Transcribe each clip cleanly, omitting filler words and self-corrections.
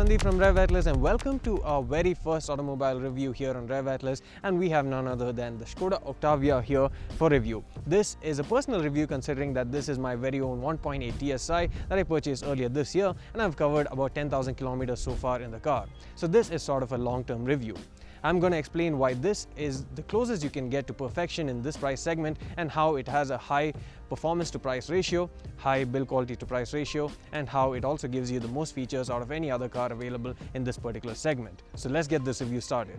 Sandeep from RevAtlas and welcome to our very first automobile review here on RevAtlas, and we have none other than the Skoda Octavia here for review. This is a personal review considering that this is my very own 1.8 TSI that I purchased earlier this year, and I've covered about 10,000 kilometers so far in the car. So this is sort of a long-term review. I'm going to explain why this is the closest you can get to perfection in this price segment and how it has a high performance to price ratio, high build quality to price ratio, and how it also gives you the most features out of any other car available in this particular segment. So let's get this review started.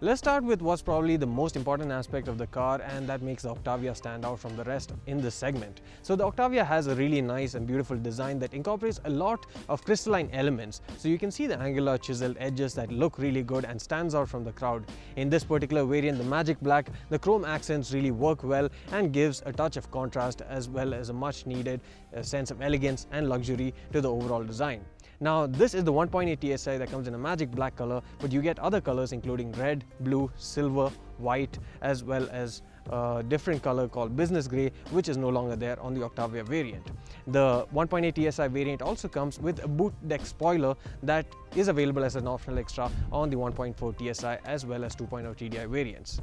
Let's start with what's probably the most important aspect of the car, and that makes the Octavia stand out from the rest in this segment. So the Octavia has a really nice and beautiful design that incorporates a lot of crystalline elements. So you can see the angular chiseled edges that look really good and stands out from the crowd. In this particular variant, the Magic Black, the chrome accents really work well and gives a touch of contrast as well as a much needed sense of elegance and luxury to the overall design. Now, this is the 1.8 TSI that comes in a magic black color, but you get other colors including red, blue, silver, white, as well as a different color called business grey, which is no longer there on the Octavia variant. The 1.8 TSI variant also comes with a boot deck spoiler that is available as an optional extra on the 1.4 TSI as well as 2.0 TDI variants.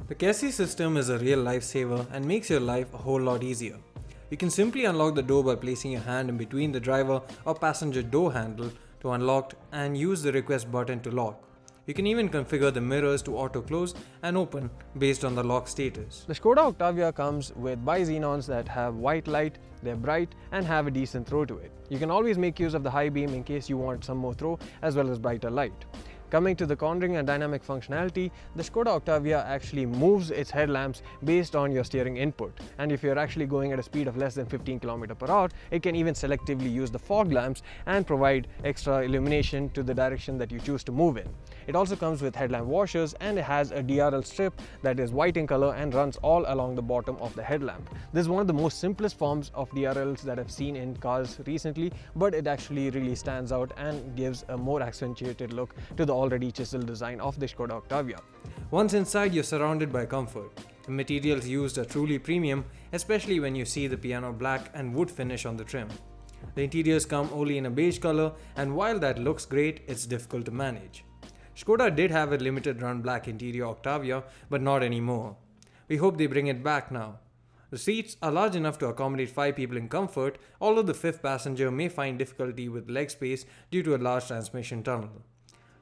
The chassis system is a real lifesaver and makes your life a whole lot easier. You can simply unlock the door by placing your hand in between the driver or passenger door handle to unlock and use the request button to lock. You can even configure the mirrors to auto close and open based on the lock status. The Skoda Octavia comes with bi-xenons that have white light, they're bright and have a decent throw to it. You can always make use of the high beam in case you want some more throw as well as brighter light. Coming to the cornering and dynamic functionality, the Skoda Octavia actually moves its headlamps based on your steering input. And if you're actually going at a speed of less than 15 km/h, it can even selectively use the fog lamps and provide extra illumination to the direction that you choose to move in. It also comes with headlamp washers and it has a DRL strip that is white in color and runs all along the bottom of the headlamp. This is one of the most simplest forms of DRLs that I've seen in cars recently, but it actually really stands out and gives a more accentuated look to the already chiseled design of the Skoda Octavia. Once inside, you're surrounded by comfort. The materials used are truly premium, especially when you see the piano black and wood finish on the trim. The interiors come only in a beige color, and while that looks great, it's difficult to manage. Skoda did have a limited run black interior Octavia, but not anymore. We hope they bring it back now. The seats are large enough to accommodate 5 people in comfort, although the 5th passenger may find difficulty with leg space due to a large transmission tunnel.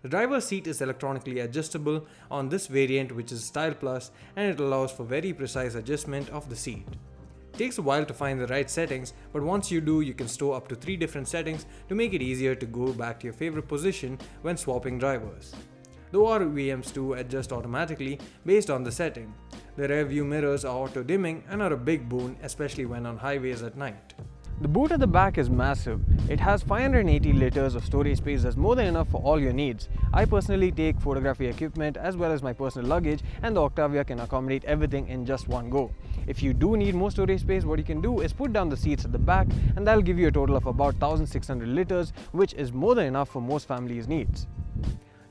The driver's seat is electronically adjustable on this variant, which is Style Plus, and it allows for very precise adjustment of the seat. It takes a while to find the right settings, but once you do, you can store up to 3 different settings to make it easier to go back to your favorite position when swapping drivers. The ORVMs too adjust automatically based on the setting. The rear view mirrors are auto dimming and are a big boon, especially when on highways at night. The boot at the back is massive. It has 580 liters of storage space, that's more than enough for all your needs. I personally take photography equipment as well as my personal luggage, and the Octavia can accommodate everything in just one go. If you do need more storage space, what you can do is put down the seats at the back, and that'll give you a total of about 1,600 liters, which is more than enough for most families' needs.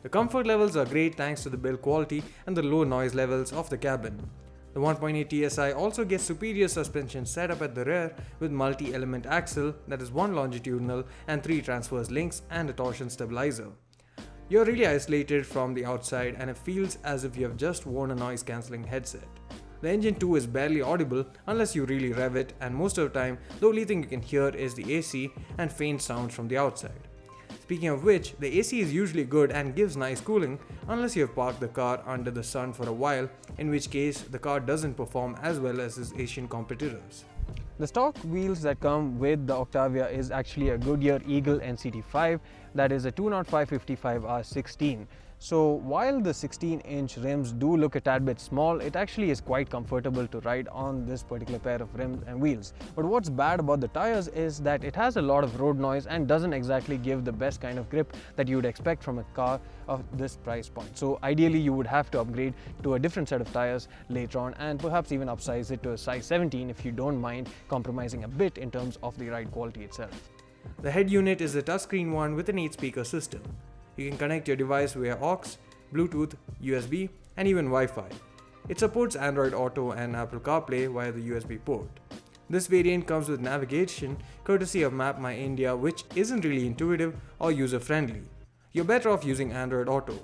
The comfort levels are great thanks to the build quality and the low noise levels of the cabin. The 1.8 TSI also gets superior suspension setup at the rear with multi-element axle, that is 1 longitudinal and 3 transverse links and a torsion stabilizer. You're really isolated from the outside and it feels as if you have just worn a noise cancelling headset. The engine too is barely audible unless you really rev it, and most of the time the only thing you can hear is the AC and faint sounds from the outside. Speaking of which, the AC is usually good and gives nice cooling unless you have parked the car under the sun for a while, in which case the car doesn't perform as well as its Asian competitors. The stock wheels that come with the Octavia is actually a Goodyear Eagle NCT5, that is a 205/55R16. So while the 16-inch rims do look a tad bit small, it actually is quite comfortable to ride on this particular pair of rims and wheels. But what's bad about the tires is that it has a lot of road noise and doesn't exactly give the best kind of grip that you would expect from a car of this price point. So ideally you would have to upgrade to a different set of tires later on, and perhaps even upsize it to a size 17 if you don't mind compromising a bit in terms of the ride quality itself. The head unit is a touchscreen one with an 8-speaker system. You can connect your device via aux, Bluetooth, USB, and even Wi-Fi. It supports Android Auto and Apple CarPlay via the USB port. This variant comes with navigation courtesy of Map My India, which isn't really intuitive or user-friendly. You're better off using Android Auto.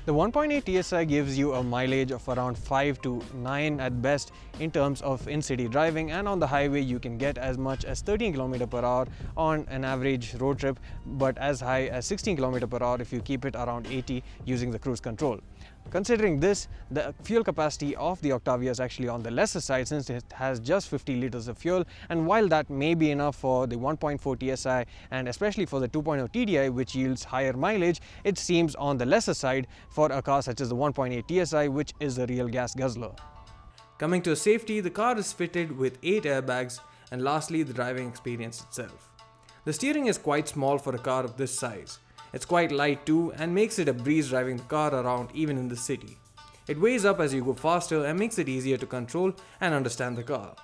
The 1.8 TSI gives you a mileage of around 5 to 9 at best in terms of in-city driving, and on the highway you can get as much as 13 km per hour on an average road trip, but as high as 16 km per hour if you keep it around 80 using the cruise control. Considering this, the fuel capacity of the Octavia is actually on the lesser side since it has just 50 liters of fuel, and while that may be enough for the 1.4 TSI and especially for the 2.0 TDI, which yields higher mileage, it seems on the lesser side for a car such as the 1.8 TSI, which is a real gas guzzler. Coming to safety, the car is fitted with 8 airbags, and lastly, the driving experience itself. The steering is quite small for a car of this size. It's quite light too and makes it a breeze driving the car around even in the city. It weighs up as you go faster and makes it easier to control and understand the car.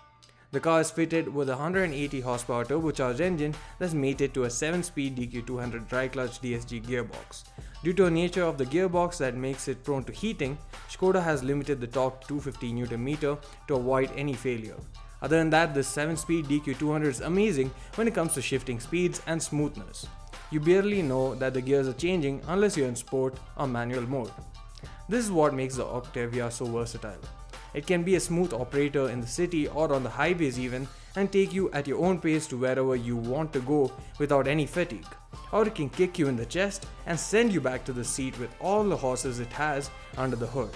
The car is fitted with a 180 horsepower turbocharged engine that's mated to a 7-speed DQ200 dry-clutch DSG gearbox. Due to the nature of the gearbox that makes it prone to heating, Skoda has limited the torque to 250 Nm to avoid any failure. Other than that, this 7-speed DQ200 is amazing when it comes to shifting speeds and smoothness. You barely know that the gears are changing unless you're in sport or manual mode. This is what makes the Octavia so versatile. It can be a smooth operator in the city or on the highways even, and take you at your own pace to wherever you want to go without any fatigue. Or it can kick you in the chest and send you back to the seat with all the horses it has under the hood.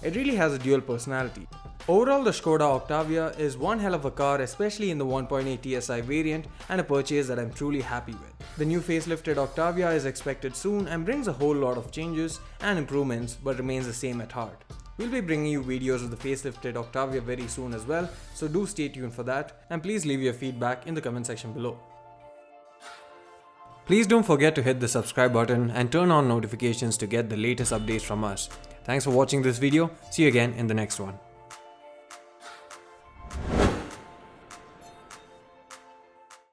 It really has a dual personality. Overall, the Skoda Octavia is one hell of a car, especially in the 1.8 TSI variant, and a purchase that I'm truly happy with. The new facelifted Octavia is expected soon and brings a whole lot of changes and improvements, but remains the same at heart. We'll be bringing you videos of the facelifted Octavia very soon as well, so do stay tuned for that, and please leave your feedback in the comment section below. Please don't forget to hit the subscribe button and turn on notifications to get the latest updates from us. Thanks for watching this video. See you again in the next one.